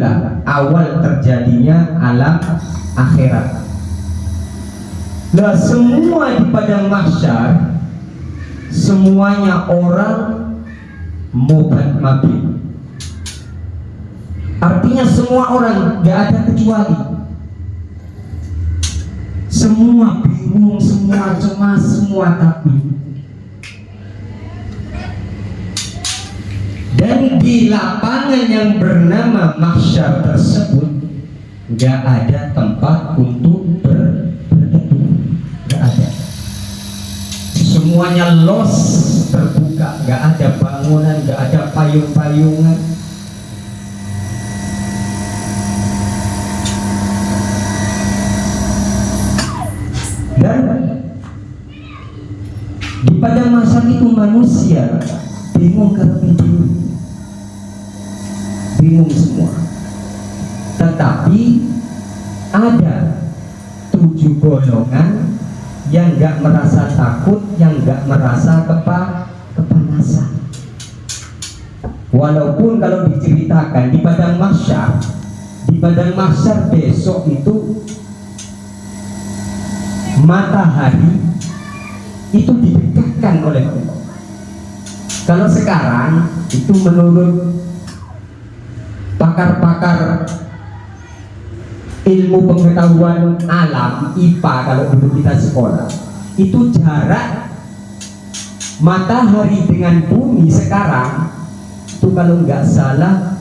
itulah awal terjadinya alam akhirat. Nah, semua di padang mahsyar semuanya orang mubat mabit. Artinya semua orang, gak ada kecuali. Semua bingung, semua cemas, semua takut. Dan di lapangan yang bernama mahsyar tersebut gak ada tempat untuk berteduh, gak ada. Semuanya los, terbuka, gak ada bangunan, gak ada payung-payungan. Dan di padang mahsyar itu manusia bingung karena bingung semua. Tetapi ada 7 golongan yang gak merasa takut, yang gak merasa kepanasan. Walaupun kalau diceritakan di padang mahsyar besok itu matahari itu didekatkan oleh Allah. Kalau sekarang itu menurut pakar-pakar ilmu pengetahuan alam IPA, kalau dulu kita sekolah, itu jarak matahari dengan bumi sekarang itu kalau nggak salah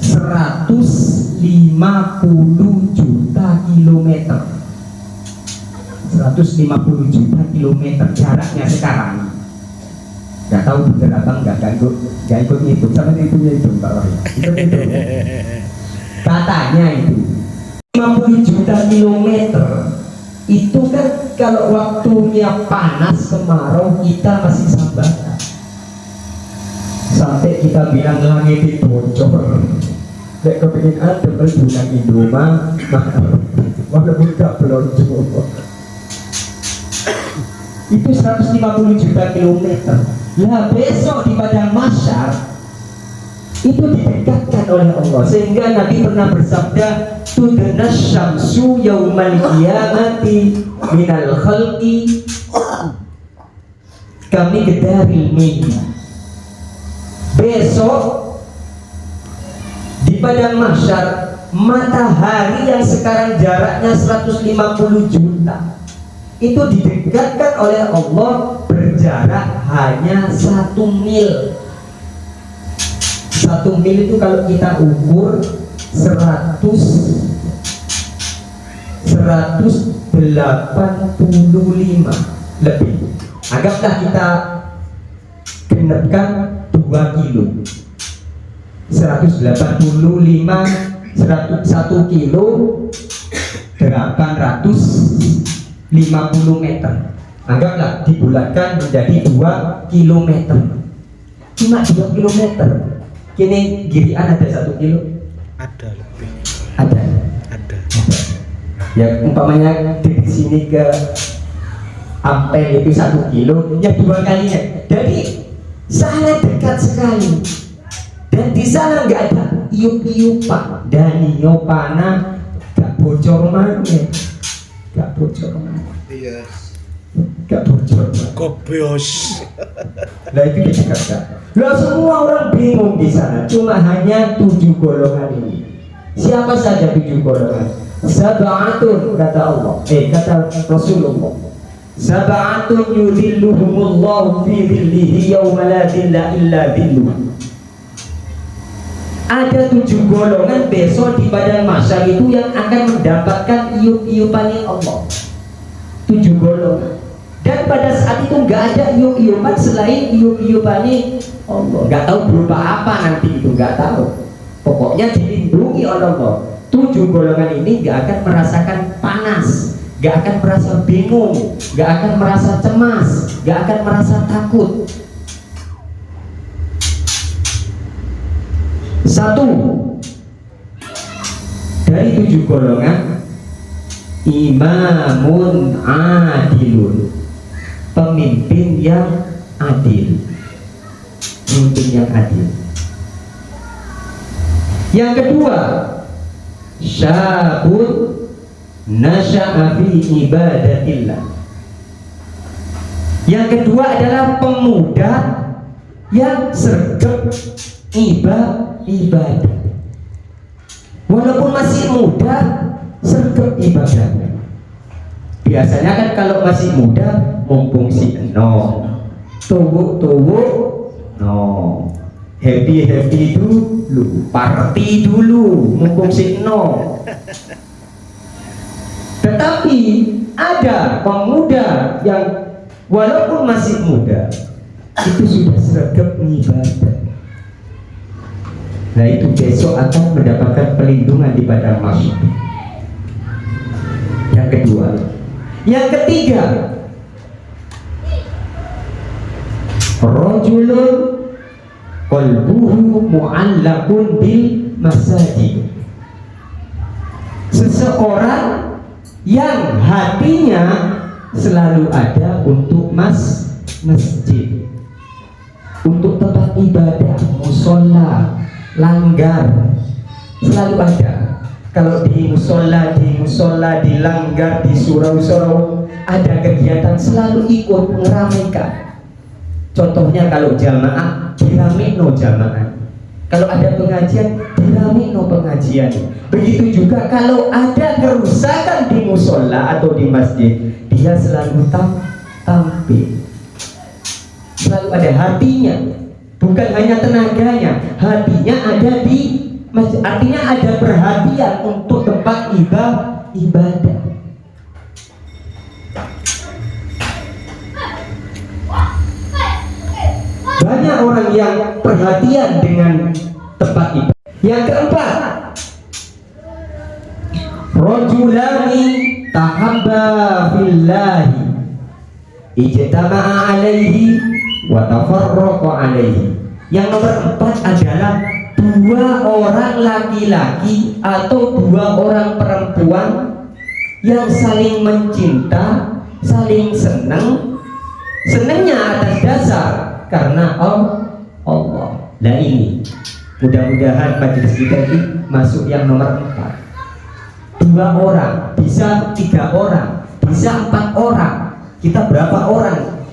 150 juta kilometer. 150 juta kilometer jaraknya sekarang. Gak tahu bener apa enggak, gak ikut itu, sama itunya itu Pak Wahyu. Itu. Katanya itu 50 juta kilometer itu kan kalau waktunya panas kemarau kita masih sabar. Sampai kita bilang langit itu bocor. Lek kepingin ada bulan Indoma, walaupun gak belonco. Itu 150 juta kilometer. Nah, besok di padang mahsyar itu didekatkan oleh Allah, sehingga Nabi pernah bersabda, tudnas syamsu yaumal qiyamati minal khalqi kami gedaril minna. Besok di padang mahsyar matahari yang sekarang jaraknya 150 juta itu didekatkan oleh Allah berjarak hanya 1 mil. 1 mil itu kalau kita ukur 185 lebih. Anggaplah kita genapkan 2 kilo. 185 1 kilo 850 meter. Anggaplah dibulatkan menjadi 2 kilometer. Cuma 2 kilometer. Kini girian ada 1 kilo? Ada lebih. Ada. Ya umpamanya di sini ke Ampel itu 1 kilo, ya 2 kalinya. Jadi sangat dekat sekali. Dan di sana nggak ada iup-iupan, dan iupana gak bocor mana, gak bocor mana. Iya. Gak bocor. Kopios. Nah itu dikatakan. Lah semua orang bingung di sana. Cuma hanya 7 golongan ini. Siapa saja 7 golongan? Sab'atun kata Allah. Kata Rasulullah. Sab'atun yudhilluhumullahu fi dhillihi yawma la dhilla illa dhilluh. Ada 7 golongan besok di padang mahsyar itu yang akan mendapatkan iup-iupannya Allah. 7 golongan. Dan pada saat itu nggak ada iup-iupan selain iup-iupannya Allah. Nggak tahu berupa apa nanti itu, nggak tahu. Pokoknya dilindungi oleh Allah. 7 golongan ini nggak akan merasakan panas, nggak akan merasa bingung, nggak akan merasa cemas, nggak akan merasa takut. 1 dari 7 golongan, imamun adilun, pemimpin yang adil. Pemimpin yang adil. Yang kedua, syabun nasya'a fi ibadatillah. Yang kedua adalah pemuda yang sergap ibadah. Walaupun masih muda, sergap ibadahnya. Biasanya kan kalau masih muda, mumpung si eno, tuwuk no, happy dulu, party dulu, mumpung si eno. Tetapi ada pemuda yang walaupun masih muda, itu sudah sergap ibadah. Nah itu besok akan mendapatkan perlindungan di padang mahsyar. Yang kedua. Yang ketiga, rajulun qalbuhu mu'allaqun bil masajid. Seseorang yang hatinya selalu ada untuk masjid, untuk tempat ibadah, musola, langgar, selalu ada. Kalau di musola, di langgar, di surau-surau ada kegiatan, selalu ikut meramaikan. Contohnya kalau jamaah, diramino jamaah. Kalau ada pengajian, diramino pengajian. Begitu juga kalau ada kerusakan di musola atau di masjid, dia selalu tampil. Selalu ada hatinya, bukan hanya tenaganya, hatinya ada di masjid. Artinya ada perhatian untuk tempat ibadah. Banyak orang yang perhatian dengan tempat ibadah. Yang keempat, rajulani tahabba fillahi ijtama'a alaihi wa tafarraqa alaihi. Yang nomor 4 adalah dua orang laki-laki atau dua orang perempuan yang saling mencinta, saling senang. Senangnya atas dasar karena Allah. Nah ini mudah-mudahan majelis kita ini masuk yang nomor 4. Dua orang, bisa 3 orang, bisa 4 orang. Kita berapa orang?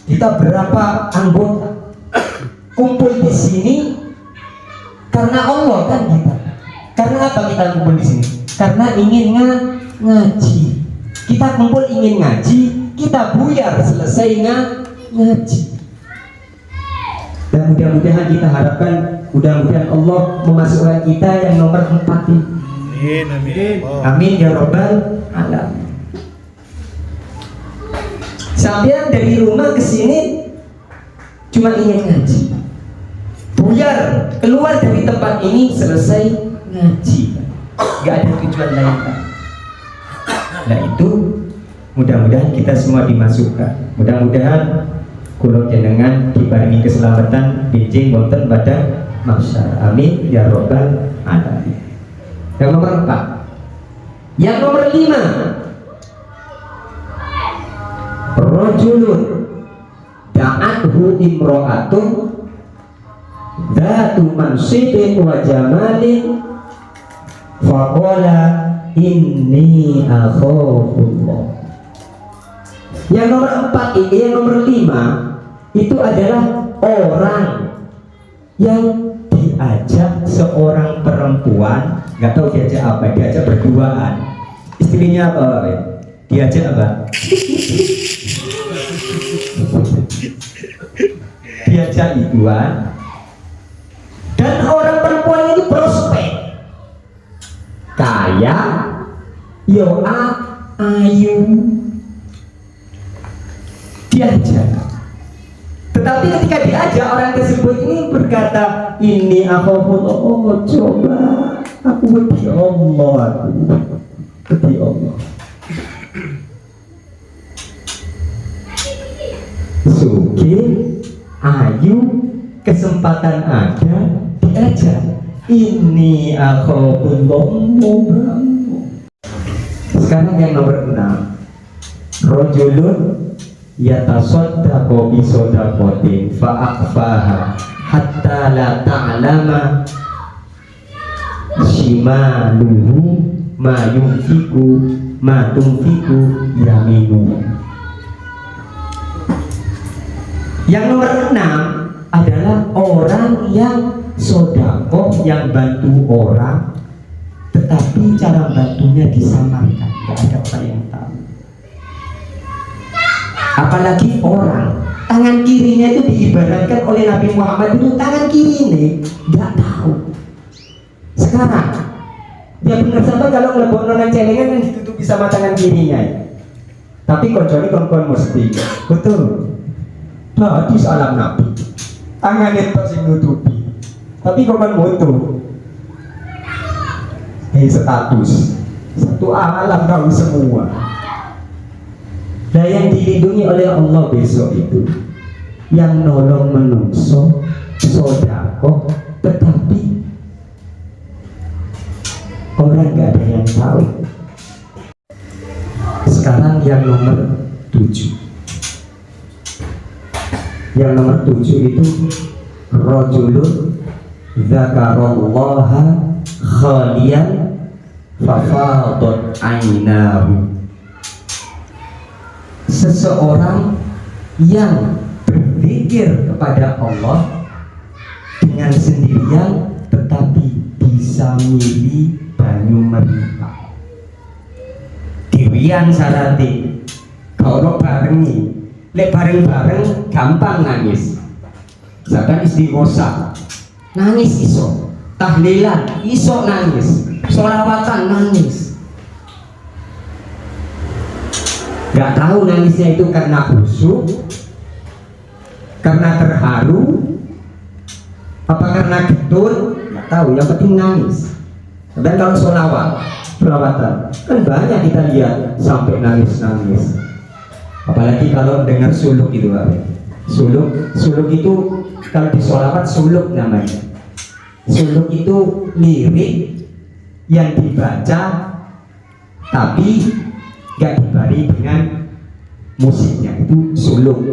Kita berapa anggota? Kumpul di sini karena Allah kan kita. Karena apa kita kumpul di sini? Karena ingin ngaji. Kita kumpul ingin ngaji, kita buyar selesai ngaji. Dan mudah-mudahan kita harapkan, mudah-mudahan Allah memasukkan kita yang nomor 4 ini. Amin. Amin ya Rabbal alamin. Sampai dari rumah ke sini cuma ingin ngaji. Buyar keluar dari tempat ini selesai ngaji. Gak ada tujuan lain. Nah itu mudah-mudahan kita semua dimasukkan. Mudah-mudahan kula jenengan diparingi keselamatan benjing wonten pada mahsyar. Amin ya Rabbal alamin. Yang nomor 4. Yang nomor 5, rajulun da'athu imra'atun dzatu mansibin wa jamalin faqala inni akhafullah. Yang nomor 4 ini, yang nomor 5 itu adalah orang yang diajak seorang perempuan, nggak tahu diajak apa, diajak berduaan. Istrinya apa? Diajak apa? Diajak iguan. Dan orang perempuan ini prospek, kaya, ayu, diajak. Tetapi ketika diajak, orang tersebut ini berkata, ini aku coba, aku wedi Allah, wedi Allah. Suki, ayu, kesempatan ada, diajak. Ini aku Sekarang yang nomor 6, rajulun yatasaddaqu bi shadaqatin fa akhfaha hatta la ta'lama shimaluhu ma yunfiku ma tunfiku yaminu. Yang nomor 6 adalah orang yang sodakoh, yang bantu orang tetapi cara bantunya disamarkan, tidak ada orang yang tahu. Apalagi orang tangan kirinya itu diibaratkan oleh Nabi Muhammad itu tangan kiri ini nggak tahu. Sekarang ya benar sampai kalau ngelebok nonang celengan kan ditutupi sama tangan kirinya ya. Tapi kecuali kon mesti betul. Nah, di salam Nabi tangannya itu sing nutupi. Tapi kon moto status satu alam tahu semua. Nah, yang dilindungi oleh Allah besok itu yang nolong menungso sodakoh tetapi orang gak ada yang tahu. Sekarang yang nomor 7. Yang nomor 7 itu rajulun dzakarallaha khalian fafadat ainahu. Seseorang yang berzikir kepada Allah dengan sendirian tetapi bisa milih banyu meripat. Dewian sarati kalau barengi, lek bareng-bareng gampang nangis. Misalkan istighosah nangis iso, tahlilan iso nangis, sholawatan nangis. Gak tahu nangisnya itu karena khusyuk, karena terharu, apa karena getun, gak tahu. Yang penting nangis. Dan kalau sholawatan kan banyak kita lihat sampai nangis-nangis. Apalagi kalau dengar suluk itu, suluk itu kalau di sholawat suluk namanya. Suluk itu lirik yang dibaca tapi gak dibari dengan musiknya, itu suluk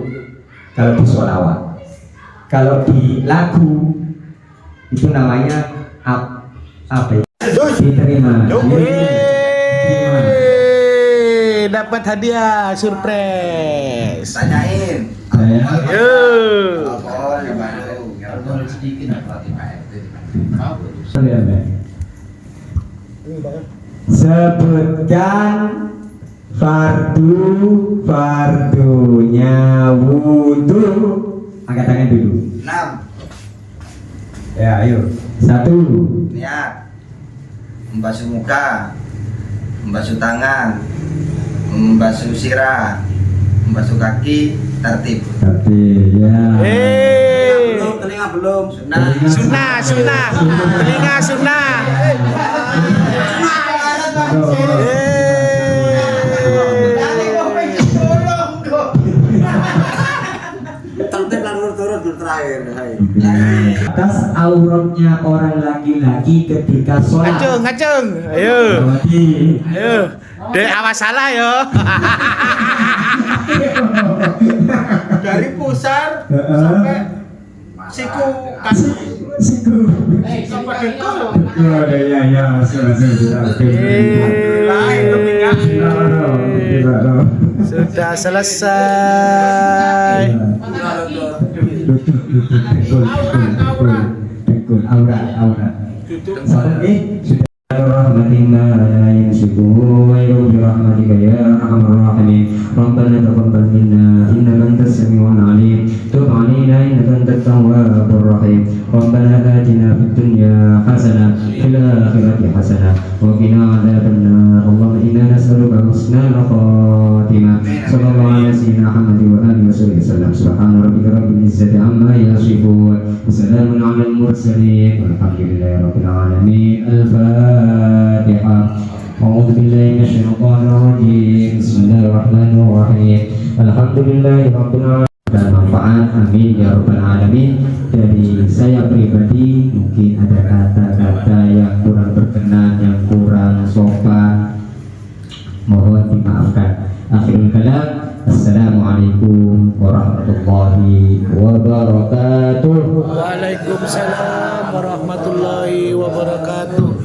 kalau di sholawat. Kalau di lagu itu namanya apa ya? Diterima. Dapat hadiah surprise. Tanyain. Yo. Sebutkan fardunya wudhu. Angkat tangan dulu. 6. Ya, ayo. 1. Niat. Membasuh muka, membasuh tangan, membasuh sirah, membasuh kaki, tertib. Tapi ya. Telinga belum. Sunnah. Telinga sunnah. Tertib lan turut terakhir. Atas auratnya orang laki-laki ketika sholat. Ngacung. Ayo. Dek awas salah yo. Dari pusar sampai siku kaki. Siku. Sampai dengkul. Oh ya, Sudah selesai. Aura. Sudah. Rahmatina la yamsiku wa rahmatika ya arhamar rahimin. Rabbana taqabbal minna innaka antas samiul alim. Tub 'alaina innaka antat tawwabur rahim. Rabbana atina fid dunya hasanah fil akhirati hasanah wa qina adzabannar. Allahumma inna nas'aluka husnal khatimah. Sallallahu alaihi Muhammad wa alihi wasallam. Subhana rabbika rabbil izzati amma yasifun. Wassalamun 'alal mursalin. Walhamdulillahi rabbil alamin. Al-Fatihah. A'udzu billahi minasyaitonir rajim. Bismillahirrahmanirrahim. Alhamdulillahirabbil alamin. Dan manfaat, amin ya rabbal alamin. Dari saya pribadi mungkin ada kata-kata yang kurang berkenan, yang kurang sopan, mohon dimaafkan. Akhirul kalam, assalamualaikum warahmatullahi wabarakatuh. Waalaikumsalam warahmatullahi wabarakatuh.